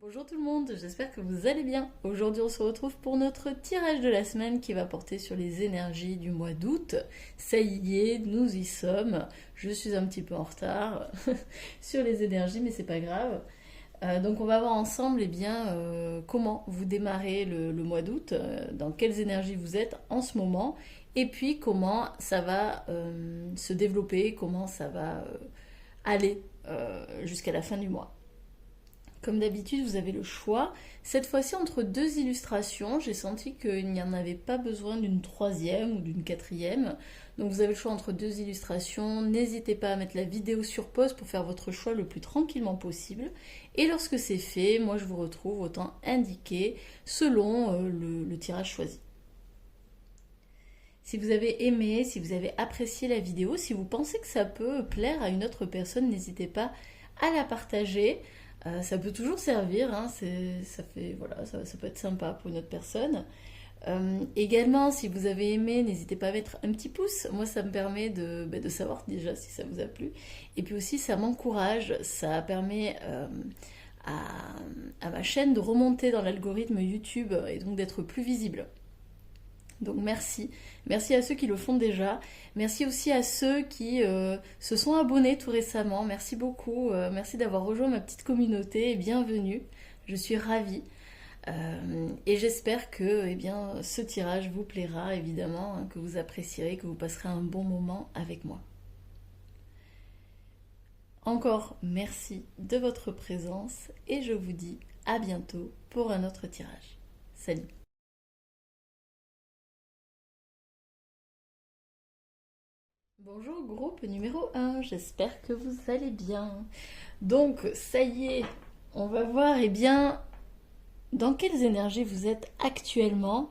Bonjour tout le monde, j'espère que vous allez bien. Aujourd'hui on se retrouve pour notre tirage de la semaine qui va porter sur les énergies du mois d'août. Ça y est, nous y sommes. Je suis un petit peu en retard sur les énergies mais c'est pas grave. Donc on va voir ensemble comment vous démarrez le mois d'août, dans quelles énergies vous êtes en ce moment et puis comment ça va se développer, comment ça va aller jusqu'à la fin du mois. Comme d'habitude, vous avez le choix. Cette fois-ci, entre deux illustrations, j'ai senti qu'il n'y en avait pas besoin d'une troisième ou d'une quatrième. Donc vous avez le choix entre deux illustrations. N'hésitez pas à mettre la vidéo sur pause pour faire votre choix le plus tranquillement possible. Et lorsque c'est fait, moi je vous retrouve au temps indiqué selon le tirage choisi. Si vous avez aimé, si vous avez apprécié la vidéo, si vous pensez que ça peut plaire à une autre personne, n'hésitez pas à la partager. Ça peut toujours servir, hein, ça fait, voilà, ça peut être sympa pour une autre personne. Également, si vous avez aimé, n'hésitez pas à mettre un petit pouce. Moi, ça me permet de savoir déjà si ça vous a plu. Et puis aussi, ça m'encourage, ça permet à, à ma chaîne de remonter dans l'algorithme YouTube et donc d'être plus visible. Donc merci. Merci à ceux qui le font déjà. Merci aussi à ceux qui se sont abonnés tout récemment. Merci beaucoup. Merci d'avoir rejoint ma petite communauté et bienvenue. Je suis ravie. Et j'espère que ce tirage vous plaira évidemment, hein, que vous apprécierez, que vous passerez un bon moment avec moi. Encore merci de votre présence et je vous dis à bientôt pour un autre tirage. Salut! Bonjour groupe numéro 1, j'espère que vous allez bien. Donc ça y est, on va voir dans quelles énergies vous êtes actuellement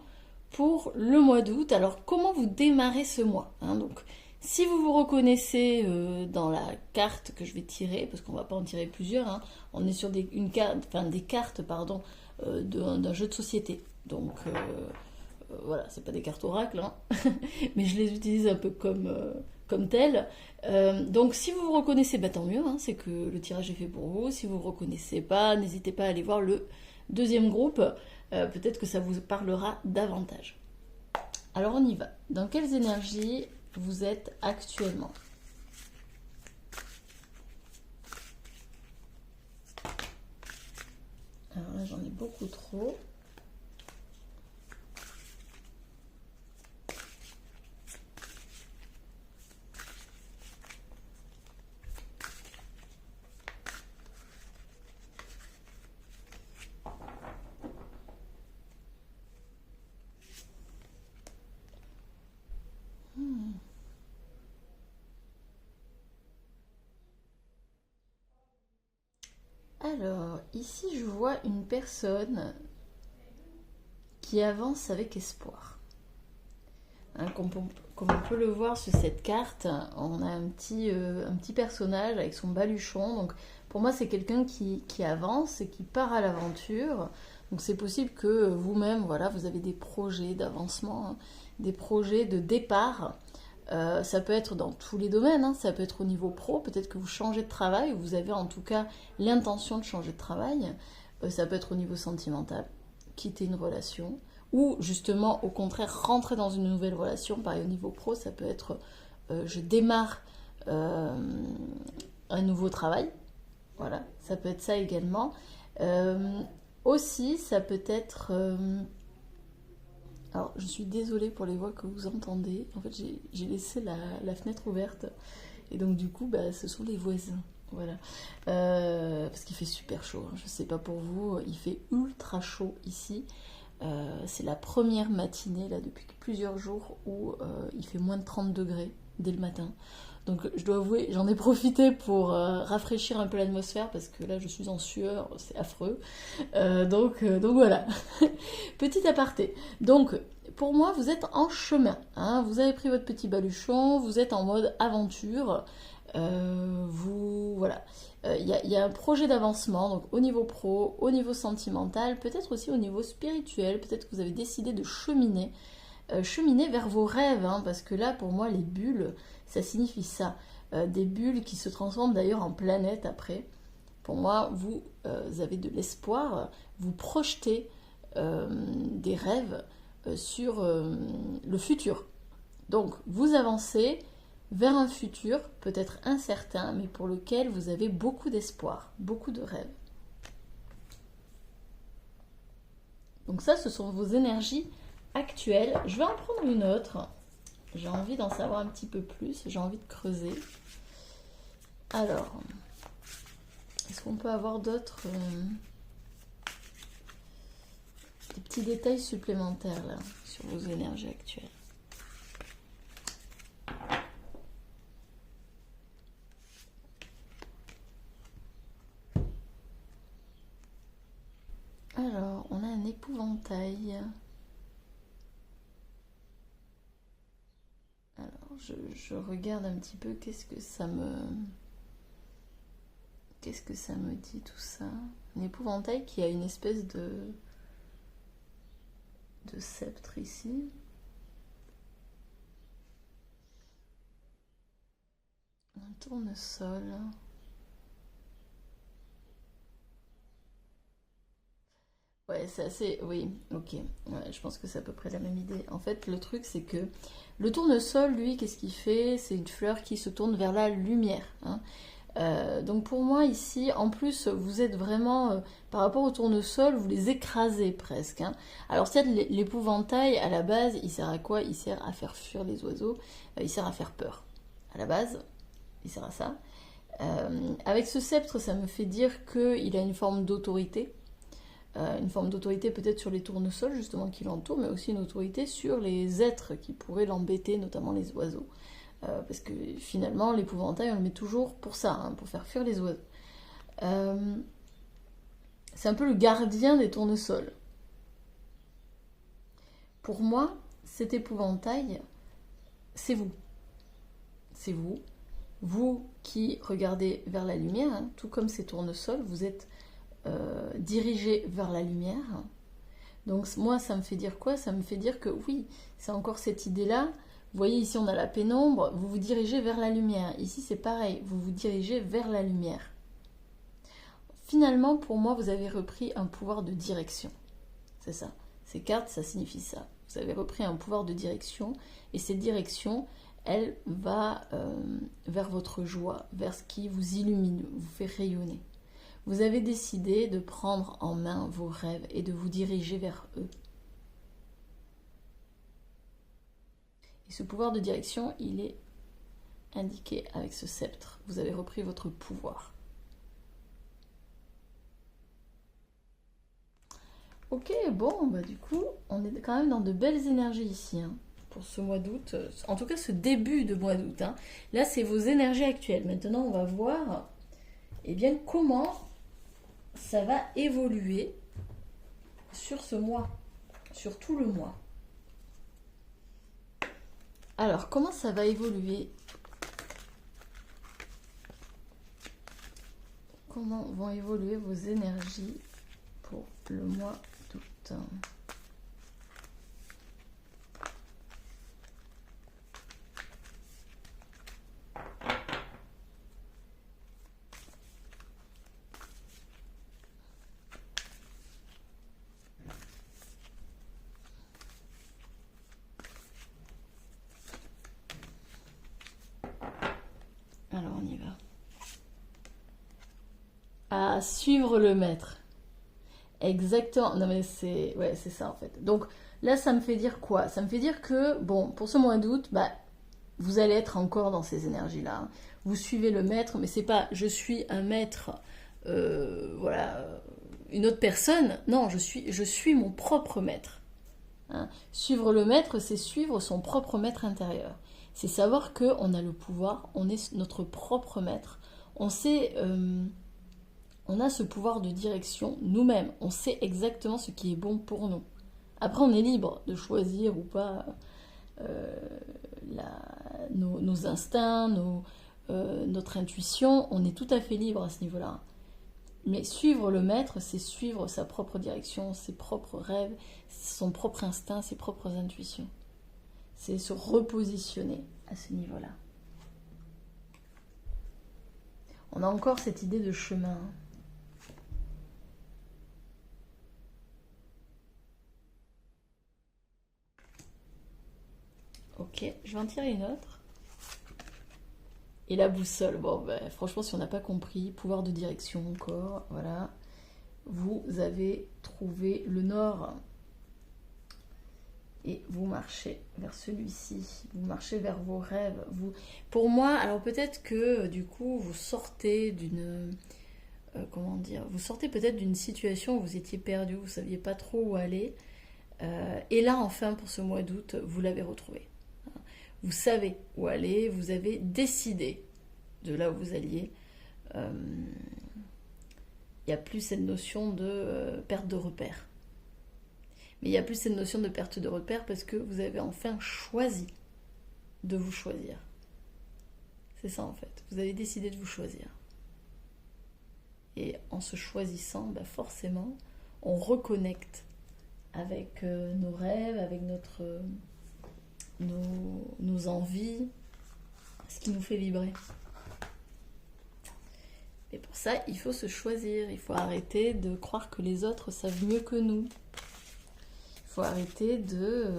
pour le mois d'août. Alors comment vous démarrez ce mois, hein. Donc si vous vous reconnaissez dans la carte que je vais tirer, parce qu'on ne va pas en tirer plusieurs, hein, on est sur des cartes d'un jeu de société. Donc voilà, c'est pas des cartes oracles, hein, mais je les utilise un peu comme telles. Donc si vous vous reconnaissez, bah, tant mieux, hein, c'est que le tirage est fait pour vous. Si vous ne vous reconnaissez pas, n'hésitez pas à aller voir le deuxième groupe. Peut-être que ça vous parlera davantage. Alors on y va. Dans quelles énergies vous êtes actuellement? Alors là j'en ai beaucoup trop. Alors, ici, je vois une personne qui avance avec espoir. Hein, comme on peut le voir sur cette carte, on a un petit personnage avec son baluchon. Donc, pour moi, c'est quelqu'un qui avance et qui part à l'aventure. Donc, c'est possible que vous-même, voilà, vous avez des projets d'avancement, hein, des projets de départ. Ça peut être dans tous les domaines, hein. Ça peut être au niveau pro, peut-être que vous changez de travail, ou vous avez en tout cas l'intention de changer de travail. Ça peut être au niveau sentimental, quitter une relation, ou justement au contraire rentrer dans une nouvelle relation. Pareil au niveau pro, ça peut être je démarre euh, un nouveau travail, voilà, ça peut être ça également. Euh, Aussi, ça peut être alors, je suis désolée pour les voix que vous entendez. En fait, j'ai laissé la fenêtre ouverte. Et donc, du coup, bah, ce sont les voisins. Voilà. Parce qu'il fait super chaud, hein. Je sais pas pour vous, il fait ultra chaud ici. C'est la première matinée, là, depuis plusieurs jours, où il fait moins de 30 degrés dès le matin. Donc, je dois avouer, j'en ai profité pour rafraîchir un peu l'atmosphère, parce que là, je suis en sueur, c'est affreux. Donc voilà. Petit aparté. Donc, pour moi, vous êtes en chemin, hein. Vous avez pris votre petit baluchon, vous êtes en mode aventure. Voilà. Y a un projet d'avancement, donc au niveau pro, au niveau sentimental, peut-être aussi au niveau spirituel. Peut-être que vous avez décidé de cheminer vers vos rêves, hein, parce que là, pour moi, les bulles, ça signifie ça. Des bulles qui se transforment d'ailleurs en planètes après. Pour moi, vous avez de l'espoir, vous projetez des rêves sur le futur. Donc, vous avancez vers un futur peut-être incertain, mais pour lequel vous avez beaucoup d'espoir, beaucoup de rêves. Donc ça, ce sont vos énergies actuelles. Je vais en prendre une autre. J'ai envie d'en savoir un petit peu plus. J'ai envie de creuser. Alors, est-ce qu'on peut avoir d'autres des petits détails supplémentaires là sur vos énergies actuelles? Alors, on a un épouvantail. Alors, je regarde un petit peu qu'est-ce que ça me dit tout ça. Un épouvantail qui a une espèce de sceptre ici. Un tournesol. Ouais, c'est assez... Oui, ok. Ouais, je pense que c'est à peu près la même idée. En fait, le truc, c'est que le tournesol, lui, qu'est-ce qu'il fait? C'est une fleur qui se tourne vers la lumière. Hein. Donc pour moi, ici, en plus, vous êtes vraiment... par rapport au tournesol, vous les écrasez presque. Hein. Alors, certes, l'épouvantail, à la base, il sert à quoi? Il sert à faire fuir les oiseaux. Il sert à faire peur. À la base, il sert à ça. Avec ce sceptre, ça me fait dire qu'il a une forme d'autorité. Une forme d'autorité peut-être sur les tournesols justement qui l'entourent, mais aussi une autorité sur les êtres qui pourraient l'embêter, notamment les oiseaux. Parce que finalement, l'épouvantail, on le met toujours pour ça, hein, pour faire fuir les oiseaux. C'est un peu le gardien des tournesols. Pour moi, cet épouvantail, c'est vous. C'est vous. Vous qui regardez vers la lumière, hein, tout comme ces tournesols, vous êtes dirigé vers la lumière. Donc moi, ça me fait dire quoi? Ça me fait dire que oui, c'est encore cette idée-là. Vous voyez, ici, on a la pénombre, vous vous dirigez vers la lumière. Ici, c'est pareil, vous vous dirigez vers la lumière. Finalement, pour moi, vous avez repris un pouvoir de direction. C'est ça. Ces cartes, ça signifie ça. Vous avez repris un pouvoir de direction, et cette direction, elle va vers votre joie, vers ce qui vous illumine, vous fait rayonner. Vous avez décidé de prendre en main vos rêves et de vous diriger vers eux. Et ce pouvoir de direction, il est indiqué avec ce sceptre. Vous avez repris votre pouvoir. Ok, bon, bah du coup, on est quand même dans de belles énergies ici, hein, pour ce mois d'août. En tout cas, ce début de mois d'août. Hein. Là, c'est vos énergies actuelles. Maintenant, on va voir eh bien, comment ça va évoluer sur ce mois, sur tout le mois. Alors, comment ça va évoluer? Comment vont évoluer vos énergies pour le mois d'août? Alors, on y va. À suivre le maître. Exactement. Non, mais c'est ouais, c'est ça en fait. Donc là, ça me fait dire quoi? Ça me fait dire que, bon, pour ce mois d'août, bah, vous allez être encore dans ces énergies-là. Hein. Vous suivez le maître, mais c'est pas je suis un maître, voilà, une autre personne. Non, je suis mon propre maître. Hein. Suivre le maître, c'est suivre son propre maître intérieur. C'est savoir qu'on a le pouvoir, on est notre propre maître. On sait, on a ce pouvoir de direction nous-mêmes. On sait exactement ce qui est bon pour nous. Après, on est libre de choisir ou pas nos instincts, notre intuition. On est tout à fait libre à ce niveau-là. Mais suivre le maître, c'est suivre sa propre direction, ses propres rêves, son propre instinct, ses propres intuitions. C'est se repositionner à ce niveau-là. On a encore cette idée de chemin. Ok, je vais en tirer une autre. Et la boussole, bon, ben, franchement, si on n'a pas compris, pouvoir de direction encore, voilà. Vous avez trouvé le nord. Et vous marchez vers celui-ci. Vous marchez vers vos rêves. Pour moi, alors peut-être que du coup, vous sortez d'une... comment dire, vous sortez peut-être d'une situation où vous étiez perdu, vous ne saviez pas trop où aller. Et là, enfin, pour ce mois d'août, vous l'avez retrouvé. Vous savez où aller, vous avez décidé de là où vous alliez. Il n'y a plus cette notion de perte de repère. Mais il n'y a plus cette notion de perte de repère parce que vous avez enfin choisi de vous choisir. C'est ça en fait. Vous avez décidé de vous choisir. Et en se choisissant, bah forcément, on reconnecte avec nos rêves, avec nos envies, ce qui nous fait vibrer. Et pour ça, il faut se choisir. Il faut arrêter de croire que les autres savent mieux que nous. Il faut arrêter de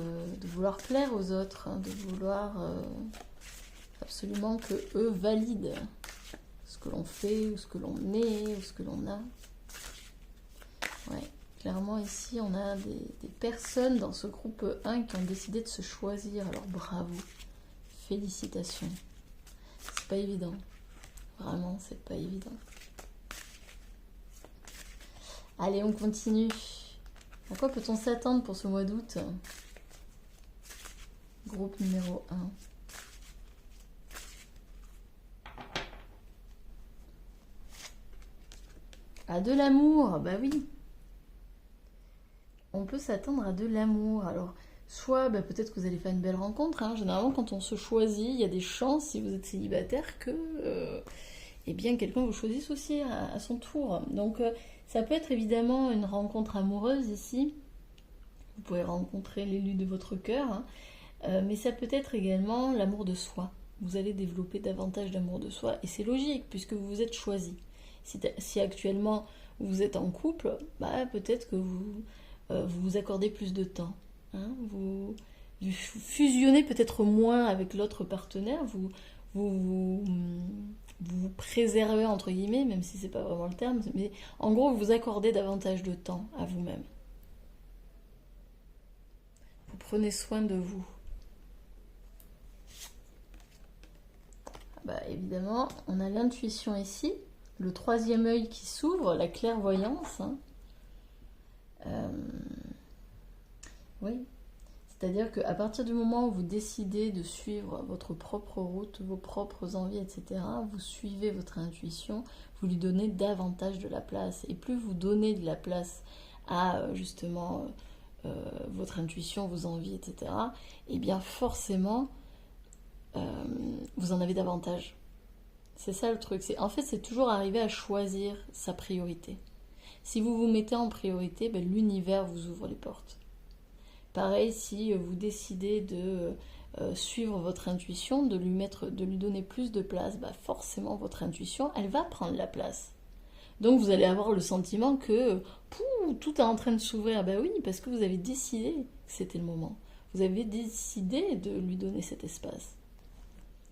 vouloir plaire aux autres, hein, de vouloir absolument que eux valident ce que l'on fait, ou ce que l'on est, ou ce que l'on a. Ouais, clairement ici, on a des personnes dans ce groupe 1 qui ont décidé de se choisir. Alors bravo, félicitations. C'est pas évident. Vraiment, c'est pas évident. Allez, on continue. À quoi peut-on s'attendre pour ce mois d'août? Groupe numéro 1. À de l'amour, bah oui. On peut s'attendre à de l'amour. Alors, soit bah, peut-être que vous allez faire une belle rencontre. Hein. Généralement, quand on se choisit, il y a des chances, si vous êtes célibataire, que eh bien, quelqu'un vous choisisse aussi à son tour. Donc, ça peut être évidemment une rencontre amoureuse ici. Vous pouvez rencontrer l'élu de votre cœur. Hein. Mais ça peut être également l'amour de soi. Vous allez développer davantage d'amour de soi. Et c'est logique, puisque vous vous êtes choisi. Si actuellement vous êtes en couple, bah, peut-être que vous vous accordez plus de temps. Hein, vous fusionnez peut-être moins avec l'autre partenaire. Vous préservez, entre guillemets, même si c'est pas vraiment le terme. Mais en gros, vous accordez davantage de temps à vous-même. Vous prenez soin de vous. Bah, évidemment, on a l'intuition ici, le troisième œil qui s'ouvre, la clairvoyance. Hein. Oui, c'est-à-dire qu'à partir du moment où vous décidez de suivre votre propre route, vos propres envies, etc., vous suivez votre intuition, vous lui donnez davantage de la place. Et plus vous donnez de la place à justement votre intuition, vos envies, etc., et bien forcément, vous en avez davantage. C'est ça le truc. En fait, c'est toujours arriver à choisir sa priorité. Si vous vous mettez en priorité, ben, l'univers vous ouvre les portes. Pareil, si vous décidez de suivre votre intuition, de lui donner plus de place, ben, forcément votre intuition, elle va prendre la place. Donc vous allez avoir le sentiment que tout est en train de s'ouvrir. Ben oui, parce que vous avez décidé que c'était le moment. Vous avez décidé de lui donner cet espace.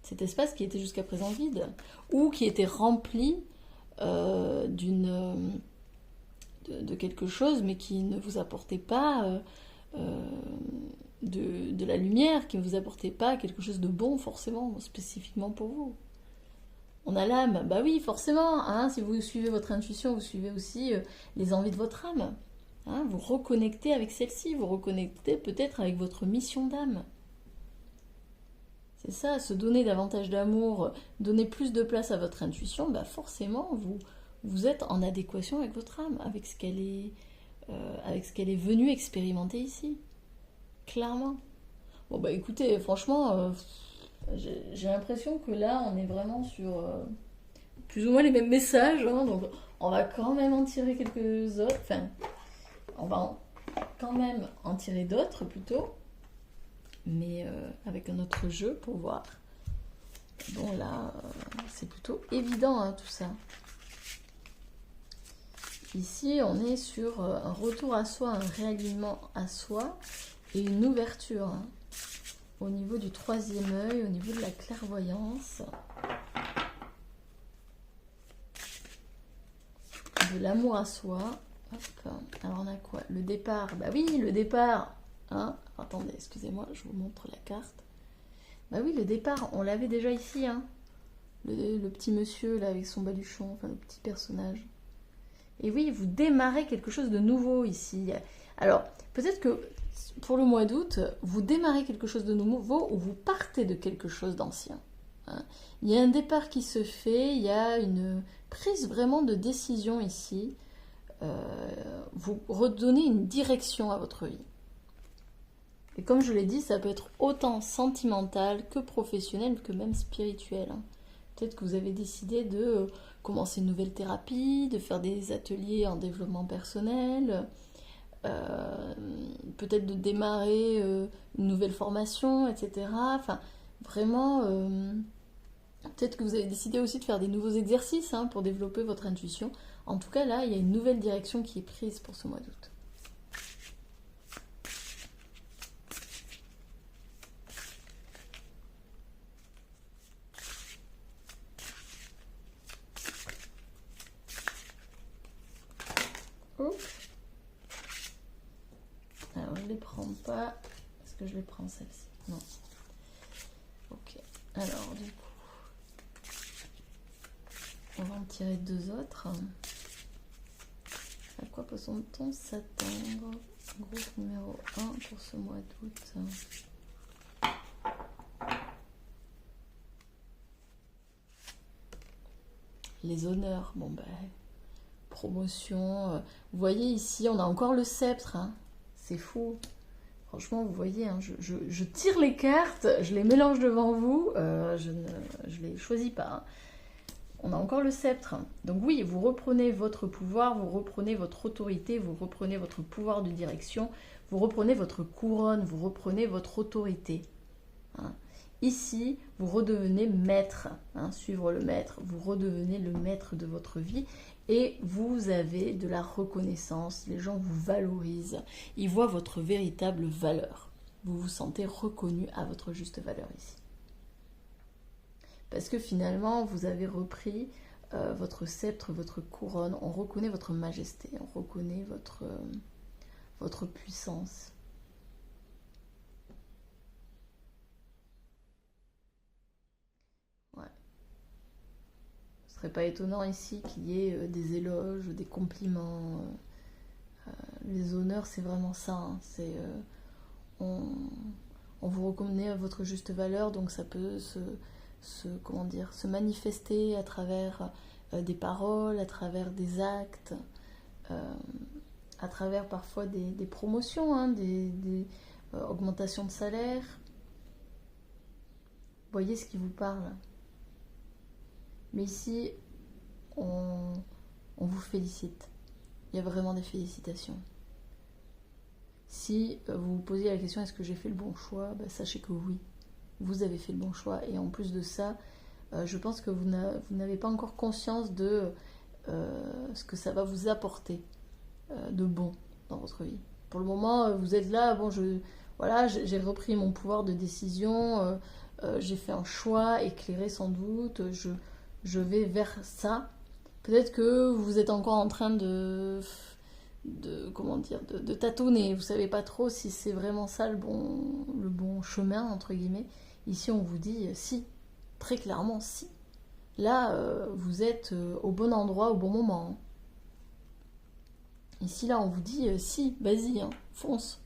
Cet espace qui était jusqu'à présent vide, ou qui était rempli de quelque chose, mais qui ne vous apportait pas de la lumière, qui ne vous apportait pas quelque chose de bon, forcément, spécifiquement pour vous. On a l'âme, bah oui, forcément, hein, si vous suivez votre intuition, vous suivez aussi les envies de votre âme. Hein, vous reconnectez avec celle-ci, vous reconnectez peut-être avec votre mission d'âme. C'est ça, se donner davantage d'amour, donner plus de place à votre intuition, bah forcément, vous êtes en adéquation avec votre âme, avec ce qu'elle est venue expérimenter ici. Clairement. Bon bah écoutez, franchement, j'ai l'impression que là, on est vraiment sur plus ou moins les mêmes messages, hein, donc on va quand même en tirer quelques autres, enfin, on va quand même en tirer d'autres plutôt, mais avec un autre jeu pour voir. Bon là, c'est plutôt évident hein, tout ça. Ici, on est sur un retour à soi, un réalignement à soi et une ouverture. Hein. au niveau du troisième œil, au niveau de la clairvoyance, de l'amour à soi. Hop. Alors on a quoi? Le départ. Bah oui, le départ. Hein, attendez, excusez-moi, je vous montre la carte. Bah oui, le départ, on l'avait déjà ici. Hein. Le petit monsieur là avec son baluchon, enfin le petit personnage. Et oui, vous démarrez quelque chose de nouveau ici. Alors, peut-être que pour le mois d'août, vous démarrez quelque chose de nouveau ou vous partez de quelque chose d'ancien. Hein. Il y a un départ qui se fait, il y a une prise vraiment de décision ici. Vous redonnez une direction à votre vie. Et comme je l'ai dit, ça peut être autant sentimental que professionnel, que même spirituel. Hein. Peut-être que vous avez décidé de commencer une nouvelle thérapie, de faire des ateliers en développement personnel, peut-être de démarrer une nouvelle formation, etc. Enfin, vraiment, peut-être que vous avez décidé aussi de faire des nouveaux exercices hein, pour développer votre intuition. En tout cas, là, il y a une nouvelle direction qui est prise pour ce mois d'août. Alors, je ne les prends pas. Est-ce que je les prends celle-ci? Non. Ok. Alors, du coup, on va en tirer deux autres. À quoi peut-on s'attendre? Groupe numéro 1 pour ce mois d'août. Les honneurs. Bon, ben, promotion. Vous voyez ici, on a encore le sceptre. Hein. C'est fou. Franchement, vous voyez, hein, je tire les cartes, je les mélange devant vous, je ne les choisis pas. Hein. On a encore le sceptre. Donc oui, vous reprenez votre pouvoir, vous reprenez votre autorité, vous reprenez votre pouvoir de direction, vous reprenez votre couronne, vous reprenez votre autorité. Hein. Ici, vous redevenez maître, hein, suivre le maître, vous redevenez le maître de votre vie et vous avez de la reconnaissance, les gens vous valorisent, ils voient votre véritable valeur. Vous vous sentez reconnu à votre juste valeur ici. Parce que finalement, vous avez repris votre sceptre, votre couronne, on reconnaît votre majesté, on reconnaît votre puissance. Ouais. Ce serait pas étonnant ici qu'il y ait des éloges, des compliments. Les honneurs, c'est vraiment ça. Hein. C'est, on vous reconnaît à votre juste valeur, donc ça peut se manifester à travers des paroles, à travers des actes, à travers parfois des promotions, hein, des augmentations de salaire. Voyez ce qui vous parle. Mais ici, on vous félicite. Il y a vraiment des félicitations. Si vous vous posez la question, est-ce que j'ai fait le bon choix? Ben, sachez que oui, vous avez fait le bon choix. Et en plus de ça, je pense que vous n'avez pas encore conscience de ce que ça va vous apporter de bon dans votre vie. Pour le moment, vous êtes là, bon, voilà, j'ai repris mon pouvoir de décision, j'ai fait un choix éclairé sans doute, je vais vers ça. Peut-être que vous êtes encore en train de tâtonner. Vous savez pas trop si c'est vraiment ça le bon chemin, entre guillemets. Ici, on vous dit si, très clairement si. Là, vous êtes au bon endroit, au bon moment. Ici, là, on vous dit si, vas-y, hein, fonce.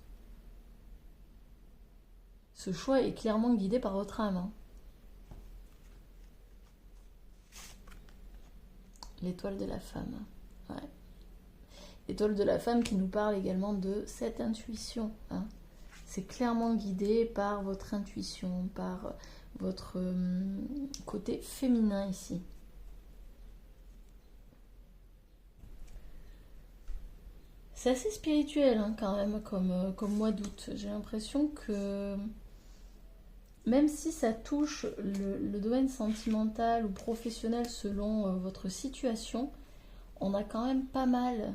Ce choix est clairement guidé par votre âme. Hein. L'étoile de la femme. Ouais. L'étoile de la femme qui nous parle également de cette intuition. Hein. C'est clairement guidé par votre intuition, par votre côté féminin ici. C'est assez spirituel hein, quand même comme mois d'août. J'ai l'impression que même si ça touche le domaine sentimental ou professionnel selon votre situation, on a quand même pas mal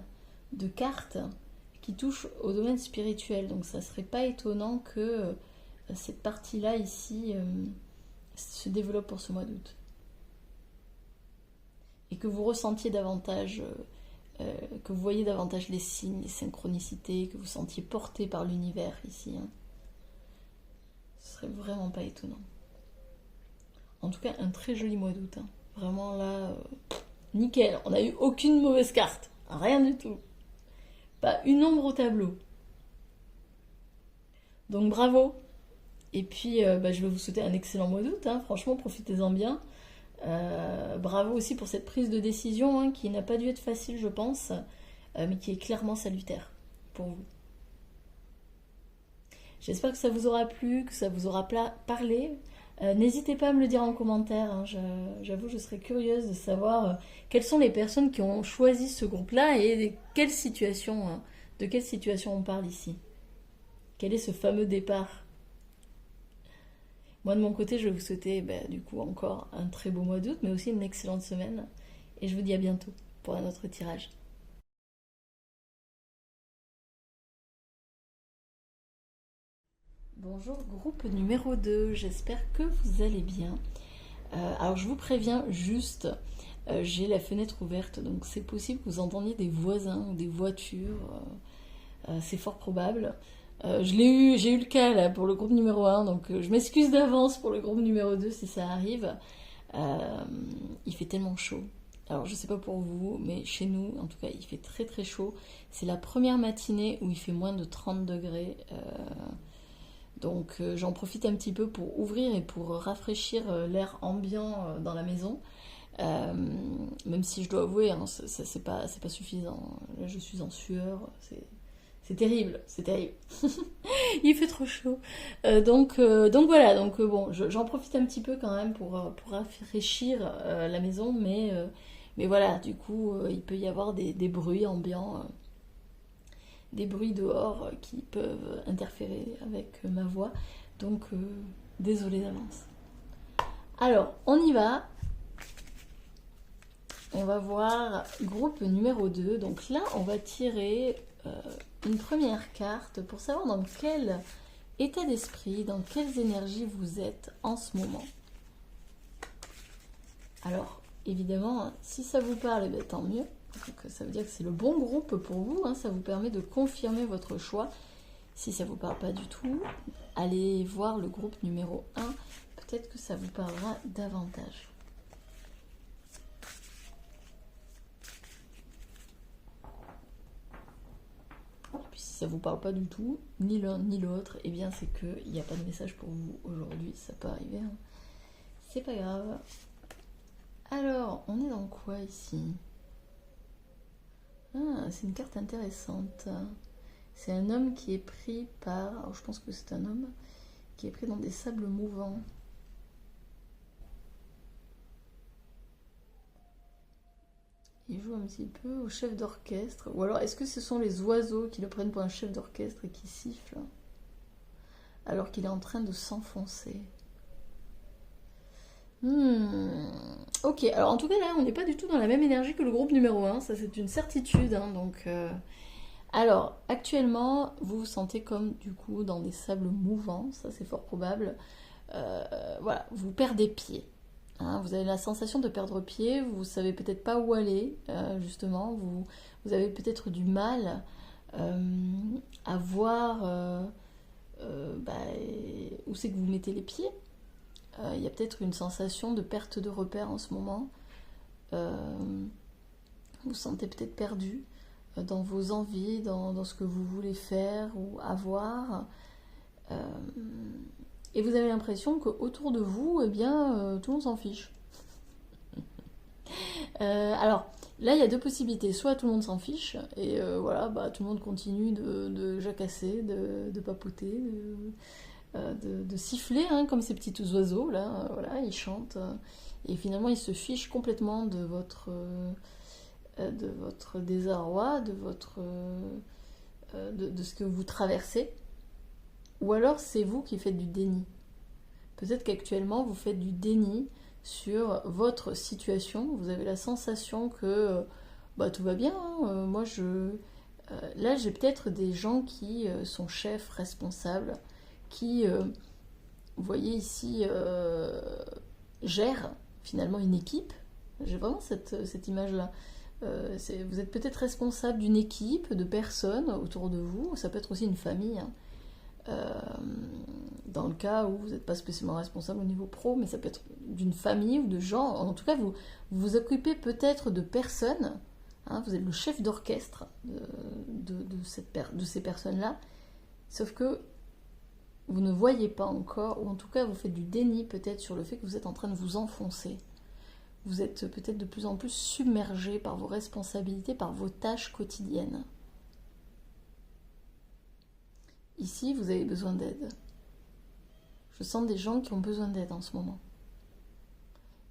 de cartes qui touchent au domaine spirituel. Donc ça serait pas étonnant que cette partie-là ici se développe pour ce mois d'août. Et que vous ressentiez davantage, que vous voyez davantage les signes, les synchronicités, que vous sentiez porté par l'univers ici. Hein. Ce serait vraiment pas étonnant. En tout cas, un très joli mois d'août. Hein. Vraiment là, nickel. On n'a eu aucune mauvaise carte. Rien du tout. Pas une ombre au tableau. Donc bravo. Et puis, je vais vous souhaiter un excellent mois d'août. Hein. Franchement, profitez-en bien. Bravo aussi pour cette prise de décision hein, qui n'a pas dû être facile, je pense, mais qui est clairement salutaire pour vous. J'espère que ça vous aura plu, que ça vous aura parlé. N'hésitez pas à me le dire en commentaire. Hein. J'avoue, je serais curieuse de savoir quelles sont les personnes qui ont choisi ce groupe-là et de quelle situation on parle ici. Quel est ce fameux départ? Moi, de mon côté, je vais vous souhaiter du coup encore un très beau mois d'août, mais aussi une excellente semaine. Et je vous dis à bientôt pour un autre tirage. Bonjour, groupe numéro 2. J'espère que vous allez bien. Alors, je vous préviens juste, j'ai la fenêtre ouverte, donc c'est possible que vous entendiez des voisins ou des voitures. C'est fort probable. J'ai eu le cas là pour le groupe numéro 1, donc je m'excuse d'avance pour le groupe numéro 2 si ça arrive. Il fait tellement chaud. Alors je sais pas pour vous, mais chez nous, en tout cas, il fait très très chaud. C'est la première matinée où il fait moins de 30 degrés. Donc j'en profite un petit peu pour ouvrir et pour rafraîchir l'air ambiant dans la maison. Même si je dois avouer, hein, c'est pas suffisant. Là je suis en sueur, c'est terrible, c'est terrible. Il fait trop chaud. Donc voilà, bon, j'en profite un petit peu quand même pour rafraîchir la maison, mais voilà, du coup, il peut y avoir des bruits ambiants, des bruits dehors qui peuvent interférer avec ma voix. Donc, désolée d'avance. Alors, on y va. On va voir groupe numéro 2. Donc là, on va tirer une première carte pour savoir dans quel état d'esprit, dans quelles énergies vous êtes en ce moment. Alors, évidemment, si ça vous parle, tant mieux. Donc, ça veut dire que c'est le bon groupe pour vous. Hein, ça vous permet de confirmer votre choix. Si ça ne vous parle pas du tout, allez voir le groupe numéro 1. Peut-être que ça vous parlera davantage. Si ça vous parle pas du tout, ni l'un ni l'autre, eh bien c'est qu'il n'y a pas de message pour vous aujourd'hui, ça peut arriver, hein. C'est pas grave. Alors, on est dans quoi ici? Ah, c'est une carte intéressante. C'est un homme qui est pris par... Alors je pense que c'est un homme qui est pris dans des sables mouvants. Il joue un petit peu au chef d'orchestre. Ou alors, est-ce que ce sont les oiseaux qui le prennent pour un chef d'orchestre et qui sifflent alors qu'il est en train de s'enfoncer? Ok, alors en tout cas là, on n'est pas du tout dans la même énergie que le groupe numéro 1. Ça, c'est une certitude. Hein, donc, alors, actuellement, vous vous sentez comme du coup dans des sables mouvants. Ça, c'est fort probable. Voilà, vous perdez pied. Hein, vous avez la sensation de perdre pied, vous savez peut-être pas où aller, justement, vous avez peut-être du mal à voir où c'est que vous mettez les pieds. Il y a peut-être une sensation de perte de repère en ce moment. Vous vous sentez peut-être perdu dans vos envies, dans ce que vous voulez faire ou avoir. Et vous avez l'impression qu'autour de vous, eh bien, tout le monde s'en fiche. Alors, là, il y a deux possibilités. Soit tout le monde s'en fiche, et voilà, tout le monde continue de jacasser, de papoter, de siffler, hein, comme ces petits oiseaux, là, voilà, ils chantent. Et finalement, ils se fichent complètement de votre désarroi, de ce que vous traversez. Ou alors c'est vous qui faites du déni. Peut-être qu'actuellement vous faites du déni sur votre situation. Vous avez la sensation que tout va bien. Hein. Là j'ai peut-être des gens qui sont chefs, responsables, qui vous voyez ici, gère finalement une équipe. J'ai vraiment cette image-là. Vous êtes peut-être responsable d'une équipe de personnes autour de vous, ça peut être aussi une famille, hein. Euh, dans le cas où vous n'êtes pas spécialement responsable au niveau pro, mais ça peut être d'une famille ou de gens. En tout cas, vous vous occupez peut-être de personnes, hein, vous êtes le chef d'orchestre de ces personnes-là, sauf que vous ne voyez pas encore, ou en tout cas vous faites du déni peut-être sur le fait que vous êtes en train de vous enfoncer. Vous êtes peut-être de plus en plus submergé par vos responsabilités, par vos tâches quotidiennes. Ici, vous avez besoin d'aide. Je sens des gens qui ont besoin d'aide en ce moment.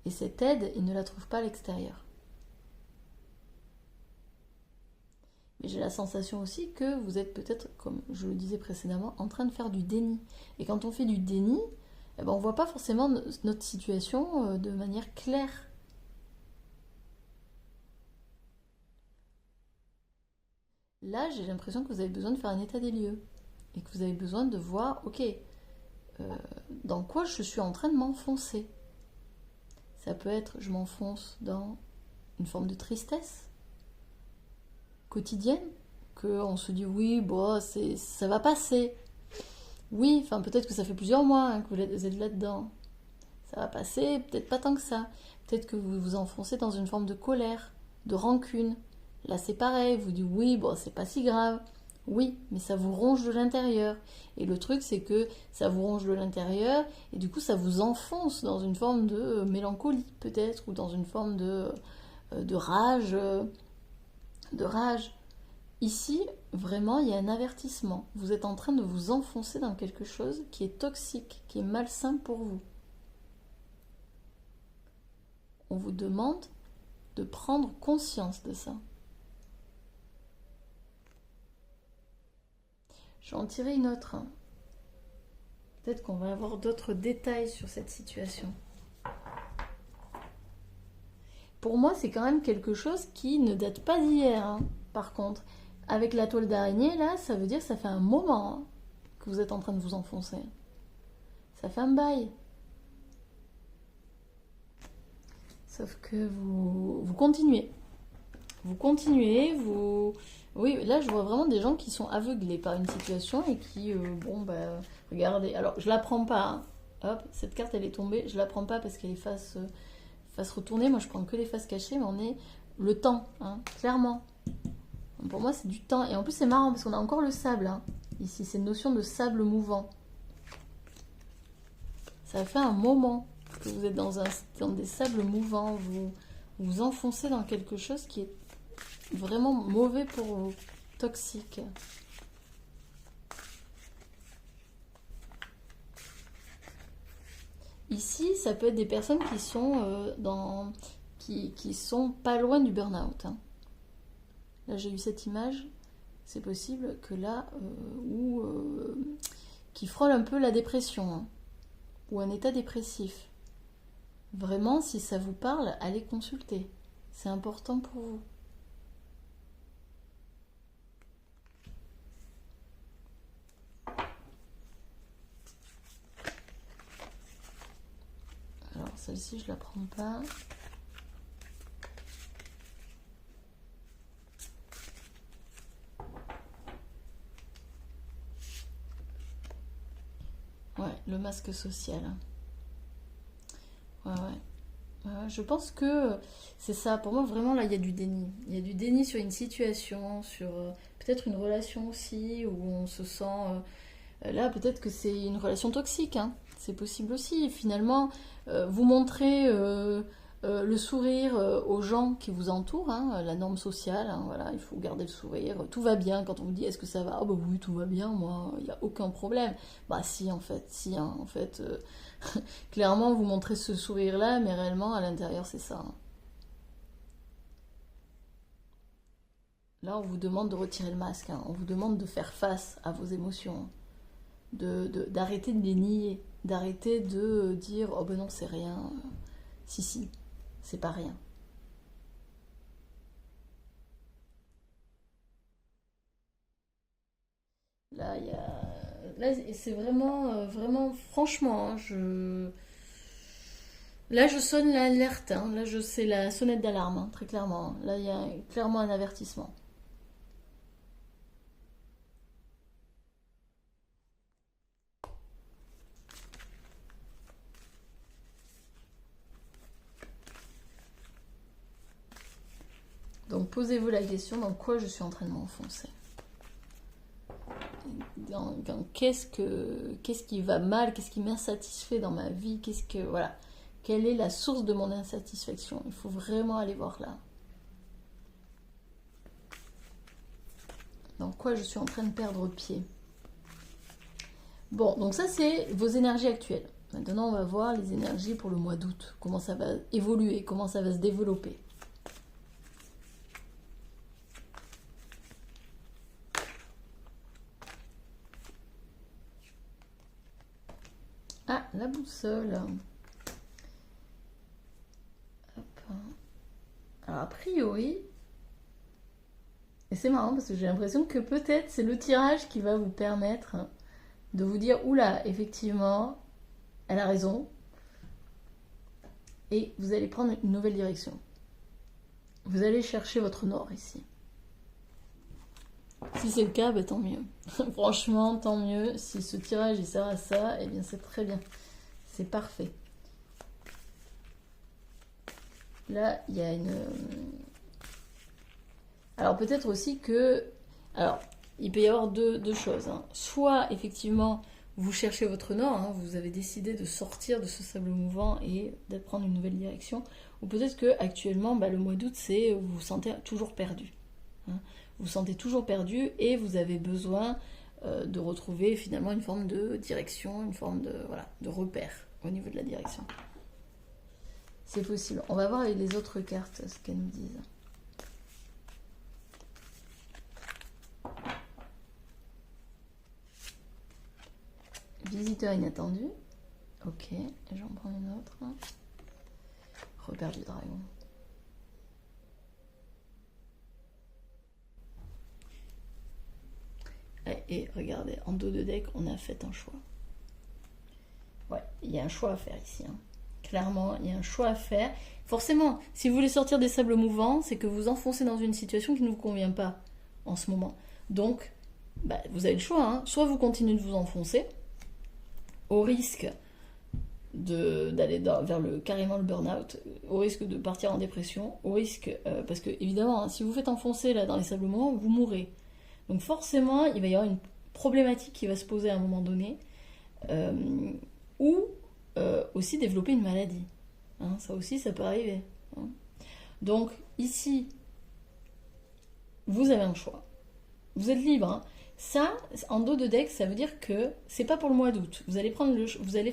Et cette aide, ils ne la trouvent pas à l'extérieur. Mais j'ai la sensation aussi que vous êtes peut-être, comme je le disais précédemment, en train de faire du déni. Et quand on fait du déni, eh ben on ne voit pas forcément notre situation de manière claire. Là, j'ai l'impression que vous avez besoin de faire un état des lieux. Et que vous avez besoin de voir, ok, dans quoi je suis en train de m'enfoncer. Ça peut être, je m'enfonce dans une forme de tristesse quotidienne, qu'on se dit oui, bon, ça va passer. Oui, enfin peut-être que ça fait plusieurs mois hein, que vous êtes là-dedans. Ça va passer, peut-être pas tant que ça. Peut-être que vous vous enfoncez dans une forme de colère, de rancune. Là c'est pareil, vous dites oui, bon, c'est pas si grave. Oui, mais ça vous ronge de l'intérieur. Et le truc, c'est que ça vous ronge de l'intérieur, et du coup, ça vous enfonce dans une forme de mélancolie, peut-être, ou dans une forme de rage. De rage. Ici, vraiment, il y a un avertissement. Vous êtes en train de vous enfoncer dans quelque chose qui est toxique, qui est malsain pour vous. On vous demande de prendre conscience de ça. Je vais en tirer une autre. Peut-être qu'on va avoir d'autres détails sur cette situation. Pour moi, c'est quand même quelque chose qui ne date pas d'hier, hein. Par contre, avec la toile d'araignée, là, ça veut dire que ça fait un moment hein, que vous êtes en train de vous enfoncer. Ça fait un bail. Sauf que vous continuez. Vous continuez, vous... Oui, là, je vois vraiment des gens qui sont aveuglés par une situation et qui, bon, bah, regardez. Alors, je la prends pas, hein. Hop, cette carte, elle est tombée. Je la prends pas parce qu'elle est face retournée. Moi, je prends que les faces cachées, mais on est le temps, hein, clairement. Pour moi, c'est du temps. Et en plus, c'est marrant parce qu'on a encore le sable, hein. Ici, c'est une notion de sable mouvant. Ça fait un moment que vous êtes dans des sables mouvants. Vous vous enfoncez dans quelque chose qui est vraiment mauvais pour vous, toxique. Ici, ça peut être des personnes qui sont qui sont pas loin du burn-out, hein. Là, j'ai eu cette image. C'est possible que là, qui frôle un peu la dépression, hein, ou un état dépressif. Vraiment, si ça vous parle, allez consulter. C'est important pour vous. Alors, celle-ci, je la prends pas. Ouais, le masque social. Ouais, ouais. Je pense que c'est ça. Pour moi, vraiment, là, il y a du déni. Il y a du déni sur une situation, sur peut-être une relation aussi, où on se sent... là, peut-être que c'est une relation toxique, hein. C'est possible aussi. Finalement, vous montrez le sourire aux gens qui vous entourent, hein, la norme sociale, hein, voilà, il faut garder le sourire. Tout va bien. Quand on vous dit est-ce que ça va? Ah bah oui, tout va bien, moi, il n'y a aucun problème. Bah si, en fait, si, hein, en fait, clairement, vous montrez ce sourire-là, mais réellement, à l'intérieur, c'est ça, hein. Là, on vous demande de retirer le masque, hein. On vous demande de faire face à vos émotions, hein. D'arrêter de les nier, d'arrêter de dire oh ben non c'est rien, si si, c'est pas rien. Là il y a là, c'est vraiment, vraiment, franchement, hein, là, je sonne l'alerte, hein. Là, c'est la sonnette d'alarme, hein, très clairement. Là, il y a clairement un avertissement. Donc, posez-vous la question, dans quoi je suis en train de m'enfoncer? Qu'est-ce qui va mal? Qu'est-ce qui m'insatisfait dans ma vie? Voilà. Quelle est la source de mon insatisfaction? Il faut vraiment aller voir là. Dans quoi je suis en train de perdre pied? Bon, donc ça c'est vos énergies actuelles. Maintenant on va voir les énergies pour le mois d'août. Comment ça va évoluer, comment ça va se développer. Ah, la boussole. Hop. Alors a priori, et c'est marrant parce que j'ai l'impression que peut-être c'est le tirage qui va vous permettre de vous dire, oula, effectivement, elle a raison, et vous allez prendre une nouvelle direction. Vous allez chercher votre nord ici. Si c'est le cas, bah, tant mieux. Franchement, tant mieux. Si ce tirage il sert à ça, eh bien c'est très bien. C'est parfait. Là, il y a une... Alors peut-être aussi que... Alors, il peut y avoir deux choses, hein. Soit, effectivement, vous cherchez votre nord, hein, vous avez décidé de sortir de ce sable mouvant et de prendre une nouvelle direction. Ou peut-être que actuellement, bah, le mois d'août, c'est vous vous sentez toujours perdu, hein. Vous vous sentez toujours perdu et vous avez besoin de retrouver finalement une forme de direction, une forme de, voilà, de repère au niveau de la direction. C'est possible. On va voir avec les autres cartes ce qu'elles nous disent. Visiteur inattendu. Ok, j'en prends une autre. Repère du dragon. Et regardez, en dos de deck, on a fait un choix. Ouais, il y a un choix à faire ici, hein. Clairement, il y a un choix à faire. Forcément, si vous voulez sortir des sables mouvants, c'est que vous enfoncez dans une situation qui ne vous convient pas en ce moment. Donc, bah, vous avez le choix, hein. Soit vous continuez de vous enfoncer, au risque d'aller vers carrément le burn-out, au risque de partir en dépression, au risque, parce que évidemment, hein, si vous faites enfoncer là dans les sables mouvants, vous mourrez. Donc forcément, il va y avoir une problématique qui va se poser à un moment donné, ou aussi développer une maladie. Hein, ça aussi, ça peut arriver. Hein. Donc ici, vous avez un choix. Vous êtes libre. Hein. Ça, en dos de deck, ça veut dire que c'est pas pour le mois d'août. Vous allez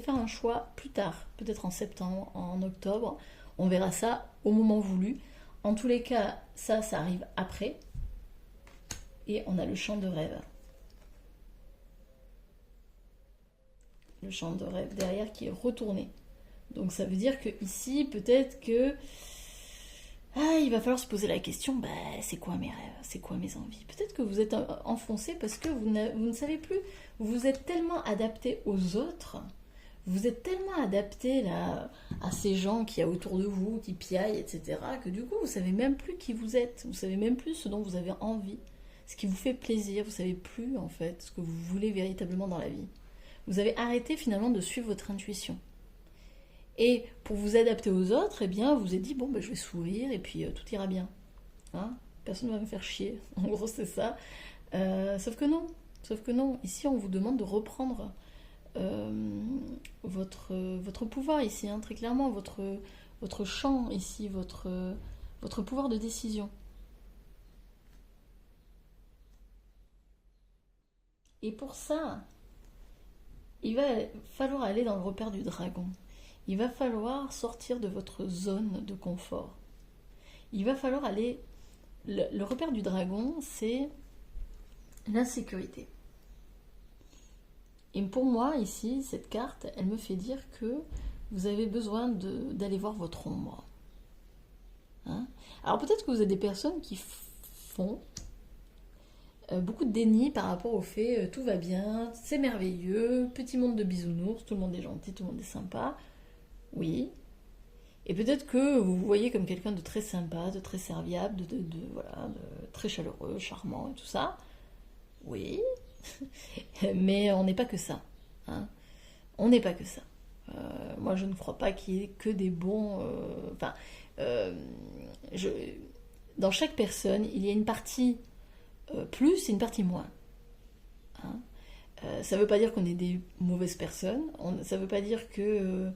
faire un choix plus tard, peut-être en septembre, en octobre. On verra ça au moment voulu. En tous les cas, ça arrive après. Et on a le champ de rêve. Le champ de rêve derrière qui est retourné. Donc ça veut dire que ici, peut-être que il va falloir se poser la question, bah, c'est quoi mes rêves, c'est quoi mes envies. Peut-être que vous êtes enfoncé parce que vous ne savez plus. Vous êtes tellement adapté aux autres, vous êtes tellement adapté là, à ces gens qui y a autour de vous, qui piaillent, etc., que du coup, vous savez même plus qui vous êtes. Vous savez même plus ce dont vous avez envie, ce qui vous fait plaisir. Vous savez plus, en fait, ce que vous voulez véritablement dans la vie. Vous avez arrêté finalement de suivre votre intuition. Et pour vous adapter aux autres, eh bien, vous vous êtes dit, bon, ben, je vais sourire et puis tout ira bien. Hein, personne ne va me faire chier. En gros, c'est ça. Sauf que non. Sauf que non. Ici, on vous demande de reprendre votre pouvoir ici, hein, très clairement, votre champ ici, votre pouvoir de décision. Et pour ça, il va falloir aller dans le repère du dragon. Il va falloir sortir de votre zone de confort. Il va falloir aller... Le repère du dragon, c'est l'insécurité. Et pour moi, ici, cette carte, elle me fait dire que vous avez besoin d'aller voir votre ombre. Hein? Alors peut-être que vous avez des personnes qui font beaucoup de déni par rapport au fait tout va bien, c'est merveilleux, petit monde de bisounours, tout le monde est gentil, tout le monde est sympa. Oui. Et peut-être que vous vous voyez comme quelqu'un de très sympa, de très serviable, voilà, de très chaleureux, charmant et tout ça. Oui. Mais on n'est pas que ça. Hein. On n'est pas que ça. Moi, je ne crois pas qu'il y ait que des bons. Enfin, euh, je- dans chaque personne, il y a une partie plus et une partie moins. Hein. Ça ne veut pas dire qu'on est des mauvaises personnes. Ça ne veut pas dire que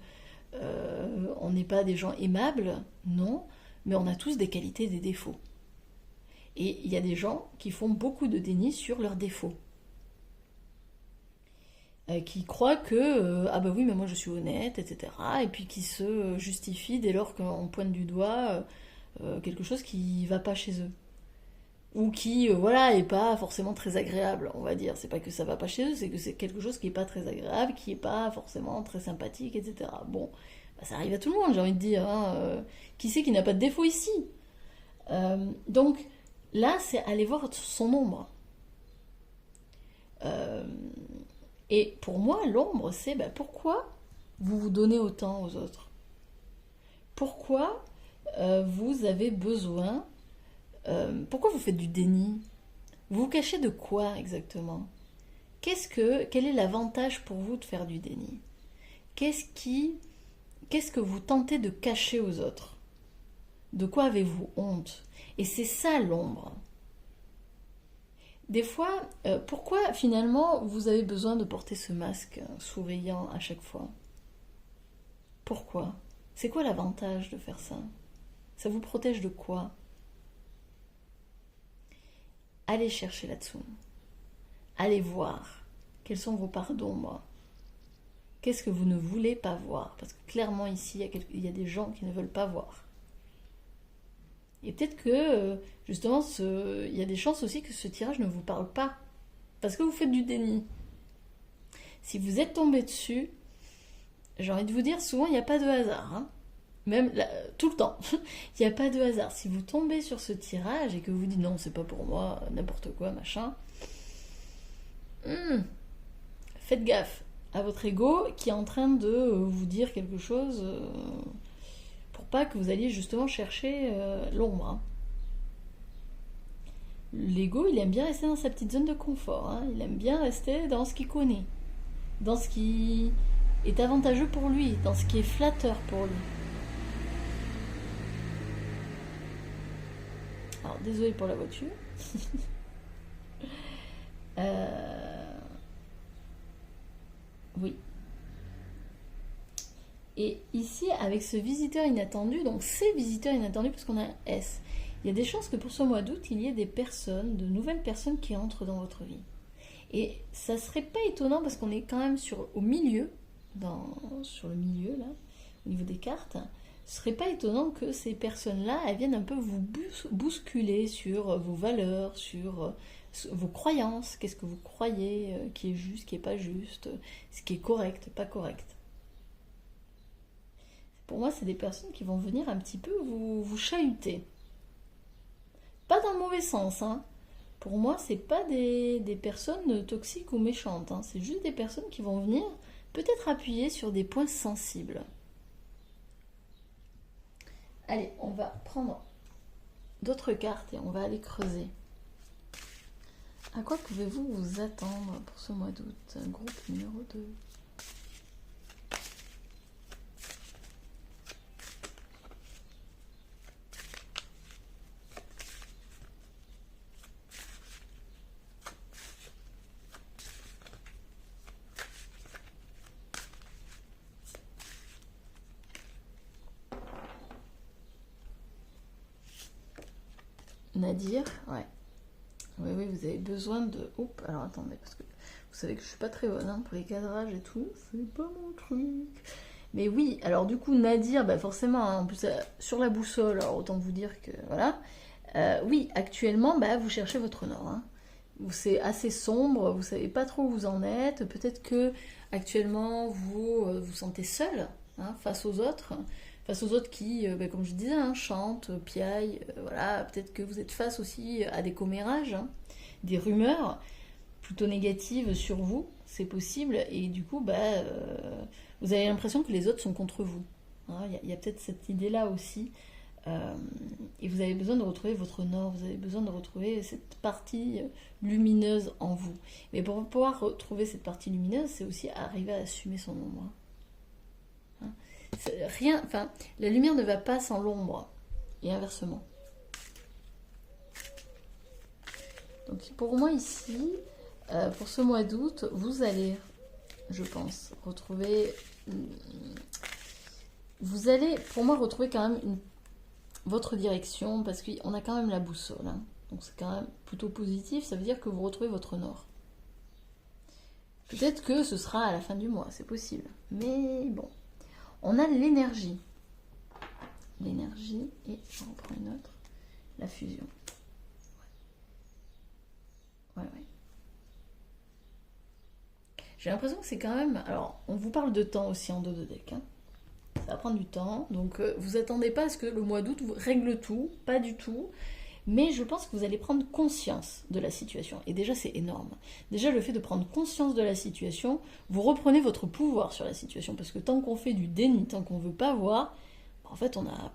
on n'est pas des gens aimables. Non. Mais on a tous des qualités et des défauts. Et il y a des gens qui font beaucoup de déni sur leurs défauts. Qui croient que ah bah oui mais moi je suis honnête, etc. Et puis qui se justifient dès lors qu'on pointe du doigt quelque chose qui va pas chez eux ou qui voilà est pas forcément très agréable, on va dire. C'est pas que ça va pas chez eux, c'est que c'est quelque chose qui est pas très agréable, qui est pas forcément très sympathique, etc. Bon, bah, ça arrive à tout le monde, j'ai envie de dire. Hein, qui c'est qui n'a pas de défaut ici? Donc là, c'est aller voir son ombre. Euh, Et pour moi, l'ombre, c'est ben, pourquoi vous vous donnez autant aux autres? Pourquoi vous avez besoin? Pourquoi vous faites du déni? Vous vous cachez de quoi exactement? Quel est l'avantage pour vous de faire du déni? Qu'est-ce qui, qu'est-ce que vous tentez de cacher aux autres? De quoi avez-vous honte? Et c'est ça l'ombre. Des fois, pourquoi finalement vous avez besoin de porter ce masque souriant à chaque fois? Pourquoi? C'est quoi l'avantage de faire ça? Ça vous protège de quoi? Allez chercher là-dessous. Allez voir quelles sont vos parts d'ombre. Qu'est-ce que vous ne voulez pas voir? Parce que clairement ici, il y a des gens qui ne veulent pas voir. Et peut-être que justement, il y a des chances aussi que ce tirage ne vous parle pas. Parce que vous faites du déni. Si vous êtes tombé dessus, j'ai envie de vous dire, souvent il n'y a pas de hasard. Hein. Même là, tout le temps. Il n'y a pas de hasard. Si vous tombez sur ce tirage et que vous dites non, c'est pas pour moi, n'importe quoi, machin, faites gaffe à votre ego qui est en train de vous dire quelque chose pour pas que vous alliez justement chercher l'ombre. Hein. L'ego, il aime bien rester dans sa petite zone de confort. Hein. Il aime bien rester dans ce qu'il connaît, dans ce qui est avantageux pour lui, dans ce qui est flatteur pour lui. Alors, désolé pour la voiture. Oui. Et ici, avec ce visiteur inattendu, donc ces visiteurs inattendus, parce qu'on a un S, il y a des chances que pour ce mois d'août, il y ait des personnes, de nouvelles personnes qui entrent dans votre vie. Et ça serait pas étonnant parce qu'on est quand même au milieu, sur le milieu là, au niveau des cartes. Ce serait pas étonnant que ces personnes-là, elles viennent un peu vous bousculer sur vos valeurs, sur vos croyances. Qu'est-ce que vous croyez qui est juste, qui est pas juste, ce qui est correct, pas correct. Pour moi, c'est des personnes qui vont venir un petit peu vous chahuter. Pas dans le mauvais sens, hein. Pour moi, c'est pas des personnes toxiques ou méchantes. Hein. C'est juste des personnes qui vont venir peut-être appuyer sur des points sensibles. Allez, on va prendre d'autres cartes et on va aller creuser. À quoi pouvez-vous vous attendre pour ce mois d'août? Groupe numéro 2. Nadir, ouais. Oui, oui, vous avez besoin de... Oups, alors attendez, parce que vous savez que je suis pas très bonne hein, pour les cadrages et tout. C'est pas mon truc. Mais oui, alors du coup, Nadir, bah forcément, hein, en plus, sur la boussole, alors autant vous dire que... Voilà. Oui, actuellement, bah, vous cherchez votre nord. Hein. C'est assez sombre, vous savez pas trop où vous en êtes. Peut-être que actuellement, vous vous sentez seul hein, face aux autres. Face aux autres qui, bah, comme je disais, hein, chantent, piaillent, voilà, peut-être que vous êtes face aussi à des commérages, hein, des rumeurs plutôt négatives sur vous, c'est possible, et du coup, vous avez l'impression que les autres sont contre vous. Hein, il y a peut-être cette idée-là aussi. Et vous avez besoin de retrouver votre nord, vous avez besoin de retrouver cette partie lumineuse en vous. Mais pour pouvoir retrouver cette partie lumineuse, c'est aussi arriver à assumer son ombre. Hein, rien, enfin, la lumière ne va pas sans l'ombre, et inversement. Donc pour moi ici, pour ce mois d'août, vous allez, je pense, retrouver... Vous allez, pour moi, retrouver quand même votre direction, parce qu'on a quand même la boussole. Hein. Donc c'est quand même plutôt positif, ça veut dire que vous retrouvez votre nord. Peut-être que ce sera à la fin du mois, c'est possible. Mais bon, on a l'énergie. L'énergie, et j'en reprends une autre, la fusion. Ouais. J'ai l'impression que c'est quand même... Alors, on vous parle de temps aussi en dos de deck. Hein. Ça va prendre du temps. Donc, vous attendez pas à ce que le mois d'août vous règle tout. Pas du tout. Mais je pense que vous allez prendre conscience de la situation. Et déjà, c'est énorme. Déjà, le fait de prendre conscience de la situation, vous reprenez votre pouvoir sur la situation. Parce que tant qu'on fait du déni, tant qu'on veut pas voir, en fait, on n'a